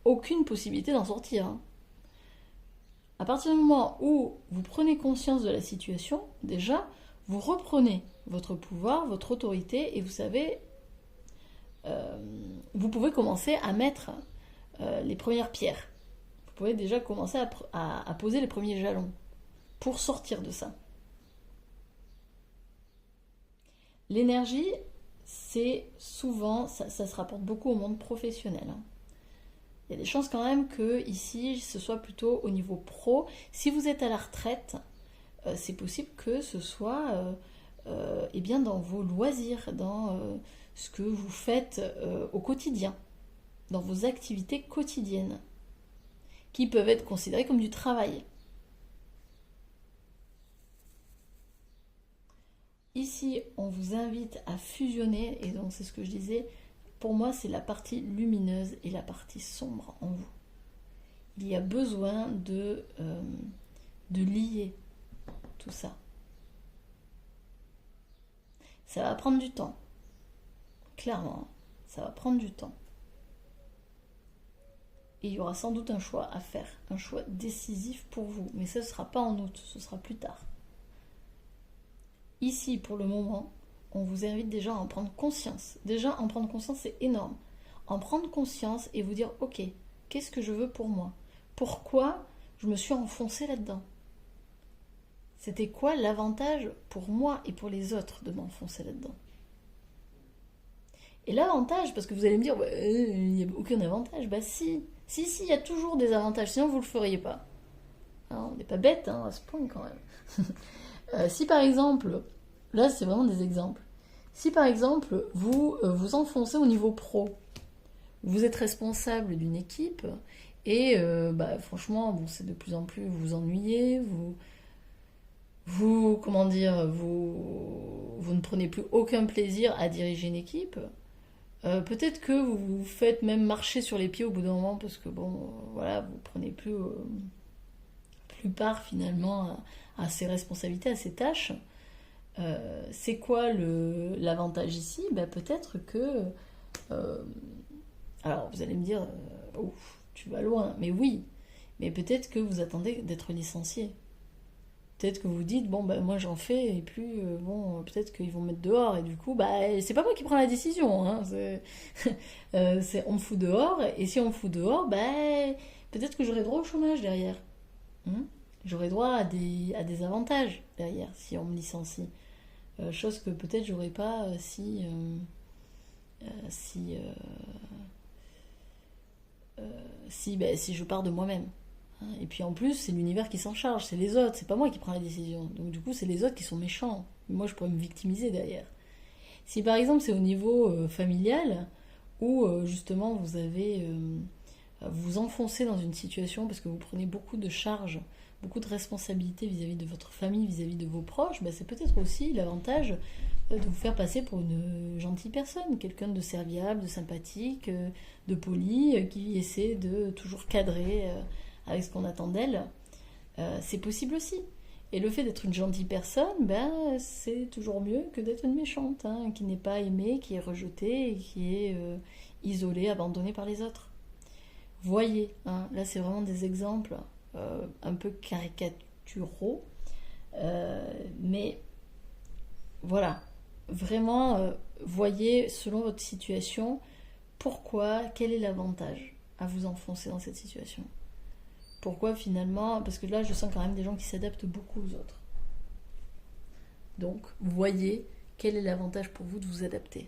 aucune possibilité d'en sortir. Hein. À partir du moment où vous prenez conscience de la situation, déjà, vous reprenez votre pouvoir, votre autorité, et vous savez, vous pouvez commencer à mettre les premières pierres. Vous pouvez déjà commencer à poser les premiers jalons pour sortir de ça. L'énergie, c'est souvent, ça se rapporte beaucoup au monde professionnel. Hein. Il y a des chances quand même que ici, ce soit plutôt au niveau pro. Si vous êtes à la retraite, c'est possible que ce soit eh bien dans vos loisirs, dans ce que vous faites au quotidien, dans vos activités quotidiennes, qui peuvent être considérées comme du travail. Ici, on vous invite à fusionner, et donc c'est ce que je disais, pour moi, c'est la partie lumineuse et la partie sombre en vous. Il y a besoin de lier tout ça. Ça va prendre du temps. Clairement, ça va prendre du temps. Et il y aura sans doute un choix à faire, un choix décisif pour vous. Mais ça ne sera pas en août, ce sera plus tard. Ici, pour le moment, on vous invite déjà à en prendre conscience. Déjà, en prendre conscience, c'est énorme. En prendre conscience et vous dire, ok, qu'est-ce que je veux pour moi? Pourquoi je me suis enfoncée là-dedans? C'était quoi l'avantage pour moi et pour les autres de m'enfoncer là-dedans? Et l'avantage, parce que vous allez me dire, il n'y a aucun avantage. Bah si, il y a toujours des avantages, sinon vous ne le feriez pas. Alors, on n'est pas bête hein, à ce point quand même. Si par exemple, là c'est vraiment des exemples, si par exemple vous vous enfoncez au niveau pro, vous êtes responsable d'une équipe et franchement, bon, c'est de plus en plus, vous vous ennuyez, comment dire, vous ne prenez plus aucun plaisir à diriger une équipe. Peut-être que vous vous faites même marcher sur les pieds au bout d'un moment parce que voilà, vous prenez plus part finalement à ces responsabilités, à ces tâches. C'est quoi l'avantage ici? Peut-être que alors vous allez me dire tu vas loin, mais oui, mais peut-être que vous attendez d'être licencié. Peut-être que vous dites, moi j'en fais, et plus, peut-être qu'ils vont me mettre dehors, et du coup, c'est pas moi qui prends la décision, hein, on me fout dehors, et si on me fout dehors, peut-être que j'aurai droit au chômage derrière. J'aurai droit à des avantages derrière, si on me licencie. Chose que peut-être j'aurais pas si je pars de moi-même. Et puis en plus, c'est l'univers qui s'en charge, c'est les autres, c'est pas moi qui prends la décision. Donc du coup, c'est les autres qui sont méchants. Moi, je pourrais me victimiser derrière. Si par exemple, c'est au niveau familial, où justement vous vous enfoncez dans une situation parce que vous prenez beaucoup de charges, beaucoup de responsabilités vis-à-vis de votre famille, vis-à-vis de vos proches, c'est peut-être aussi l'avantage de vous faire passer pour une gentille personne, quelqu'un de serviable, de sympathique, de poli, qui essaie de toujours cadrer avec ce qu'on attend d'elle. C'est possible aussi. Et le fait d'être une gentille personne, ben, c'est toujours mieux que d'être une méchante, hein, qui n'est pas aimée, qui est rejetée et qui est isolée, abandonnée par les autres. Voyez, hein, là c'est vraiment des exemples un peu caricaturaux, mais voilà, vraiment voyez selon votre situation pourquoi, quel est l'avantage à vous enfoncer dans cette situation. Pourquoi finalement, parce que là je sens quand même des gens qui s'adaptent beaucoup aux autres. Donc voyez quel est l'avantage pour vous de vous adapter,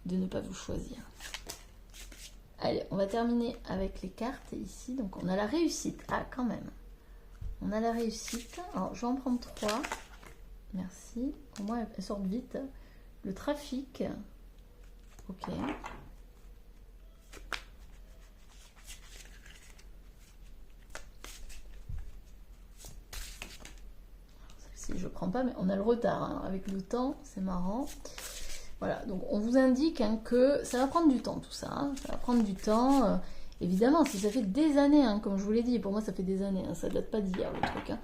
de ne pas vous choisir. Allez, on va terminer avec les cartes ici. Donc on a la réussite. Ah, quand même. On a la réussite. Alors je vais en prendre 3. Merci. Au moins elles sortent vite. Le trafic. Ok. Celle-ci je prends pas, mais on a le retard hein, avec le temps. C'est marrant. Voilà, donc on vous indique hein, que ça va prendre du temps tout ça, hein, ça va prendre du temps. Évidemment, si ça fait des années, hein, comme je vous l'ai dit, pour moi ça fait des années, hein, ça ne date pas d'hier le truc. Hein.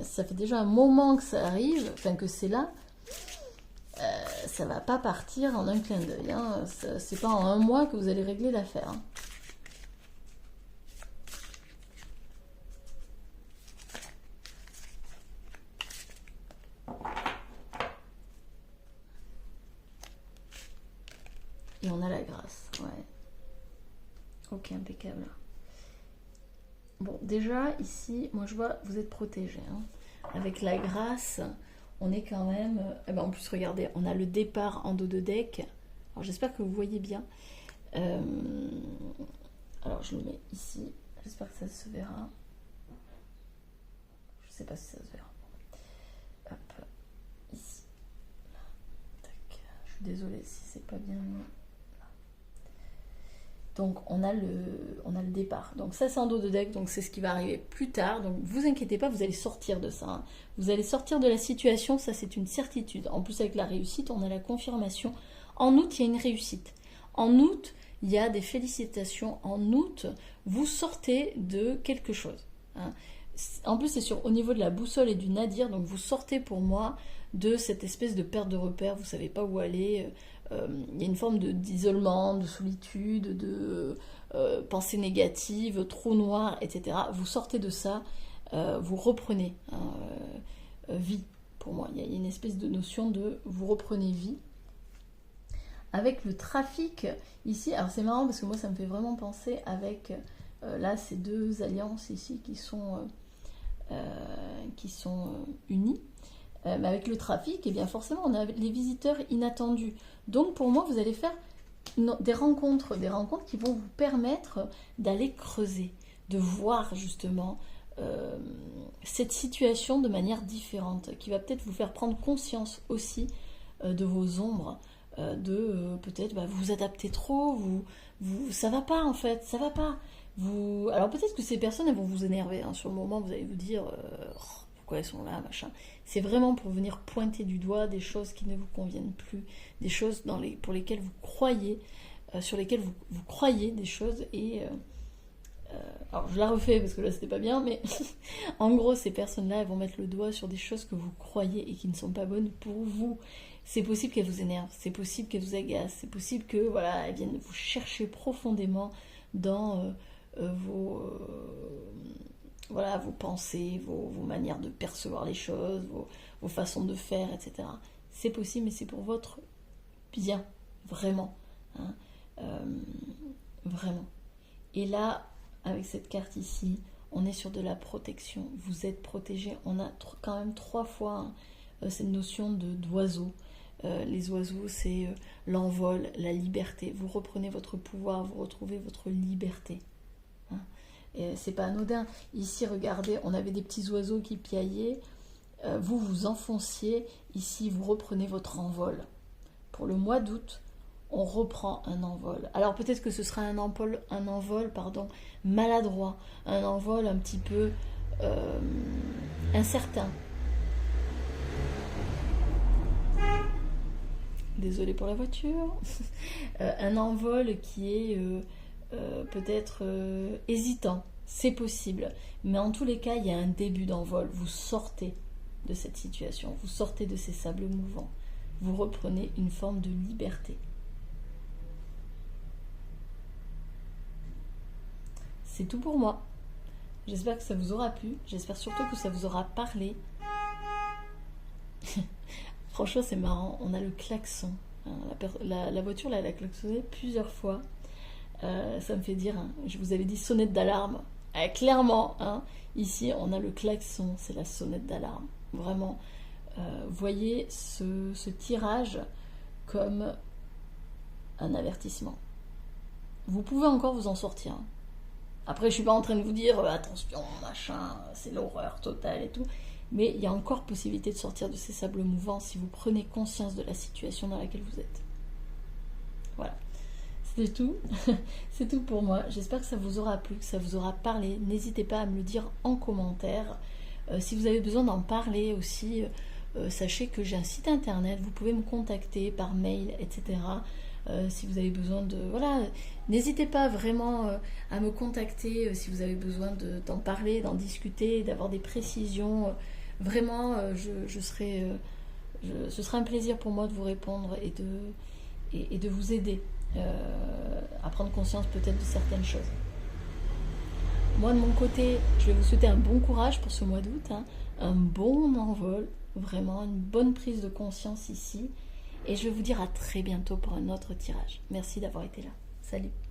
Ça fait déjà un moment que ça arrive, enfin que c'est là, ça va pas partir en un clin d'œil. Hein, c'est pas en un mois que vous allez régler l'affaire. Hein. Et on a la grâce, ouais. Ok, impeccable. Bon, déjà, ici, moi je vois, vous êtes protégés. Hein. Avec la grâce, on est quand même... en plus, regardez, on a le départ en dos de deck. Alors, j'espère que vous voyez bien. Alors, je le mets ici. J'espère que ça se verra. Je sais pas si ça se verra. Hop, ici. Tac. Je suis désolée si c'est pas bien mis. Donc on a le départ. Donc ça c'est en dos de deck, donc c'est ce qui va arriver plus tard. Donc vous inquiétez pas, vous allez sortir de ça. Hein. Vous allez sortir de la situation, ça c'est une certitude. En plus avec la réussite, on a la confirmation. En août, il y a une réussite. En août, il y a des félicitations. En août, vous sortez de quelque chose. Hein. En plus c'est au niveau de la boussole et du nadir, donc vous sortez pour moi de cette espèce de perte de repère, vous savez pas où aller. Il y a une forme d'isolement, de solitude, de pensée négative, trou noir, etc. Vous sortez de ça, vous reprenez vie. Pour moi, il y a une espèce de notion de vous reprenez vie. Avec le trafic, ici, alors c'est marrant parce que moi ça me fait vraiment penser avec là ces deux alliances ici qui sont unies. Mais avec le trafic, eh bien forcément, on a les visiteurs inattendus. Donc pour moi, vous allez faire des rencontres qui vont vous permettre d'aller creuser, de voir justement cette situation de manière différente, qui va peut-être vous faire prendre conscience aussi de vos ombres, peut-être vous adaptez trop, ça va pas en fait, ça va pas. Alors peut-être que ces personnes elles vont vous énerver, hein. Sur le moment vous allez vous dire pourquoi elles sont là, machin. C'est vraiment pour venir pointer du doigt des choses qui ne vous conviennent plus, des choses pour lesquelles vous croyez, sur lesquelles vous croyez des choses et alors je la refais parce que là c'était pas bien, mais en gros ces personnes-là elles vont mettre le doigt sur des choses que vous croyez et qui ne sont pas bonnes pour vous. C'est possible qu'elles vous énervent, c'est possible qu'elles vous agacent, c'est possible que voilà elles viennent vous chercher profondément dans vos pensées, vos manières de percevoir les choses, vos façons de faire, etc. C'est possible, mais c'est pour votre bien, vraiment. Hein, vraiment. Et là, avec cette carte ici, on est sur de la protection. Vous êtes protégé. On a quand même 3 fois cette notion d'oiseau. Les oiseaux, c'est l'envol, la liberté. Vous reprenez votre pouvoir, vous retrouvez votre liberté. Hein. Et c'est pas anodin. Ici, regardez, on avait des petits oiseaux qui piaillaient. Vous vous enfonciez. Ici, vous reprenez votre envol. Pour le mois d'août, on reprend un envol. Alors peut-être que ce sera un envol maladroit, un envol un petit peu incertain. Désolée pour la voiture. Un envol qui est peut-être hésitant. c'est possible. Mais en tous les cas, il y a un début d'envol. Vous sortez de cette situation, vous sortez de ces sables mouvants. Vous reprenez une forme de liberté. C'est tout pour moi. J'espère que ça vous aura plu. J'espère surtout que ça vous aura parlé. Franchement, c'est marrant. On a le klaxon. La voiture, là, elle a klaxonné plusieurs fois. Ça me fait dire, hein, je vous avais dit sonnette d'alarme. Clairement, hein, ici, on a le klaxon. C'est la sonnette d'alarme. Vraiment, voyez ce tirage comme un avertissement. Vous pouvez encore vous en sortir. Hein. Après, je ne suis pas en train de vous dire attention, machin, c'est l'horreur totale et tout. Mais il y a encore possibilité de sortir de ces sables mouvants si vous prenez conscience de la situation dans laquelle vous êtes. Voilà. C'est tout. C'est tout pour moi. J'espère que ça vous aura plu, que ça vous aura parlé. N'hésitez pas à me le dire en commentaire. Si vous avez besoin d'en parler aussi, sachez que j'ai un site internet. Vous pouvez me contacter par mail, etc. Si vous avez besoin de... Voilà, n'hésitez pas vraiment à me contacter si vous avez besoin d'en parler, d'en discuter, d'avoir des précisions. Vraiment, ce sera un plaisir pour moi de vous répondre et de vous aider à prendre conscience peut-être de certaines choses. Moi, de mon côté, je vais vous souhaiter un bon courage pour ce mois d'août, hein, un bon envol, vraiment une bonne prise de conscience ici. Et je vais vous dire à très bientôt pour un autre tirage. Merci d'avoir été là. Salut!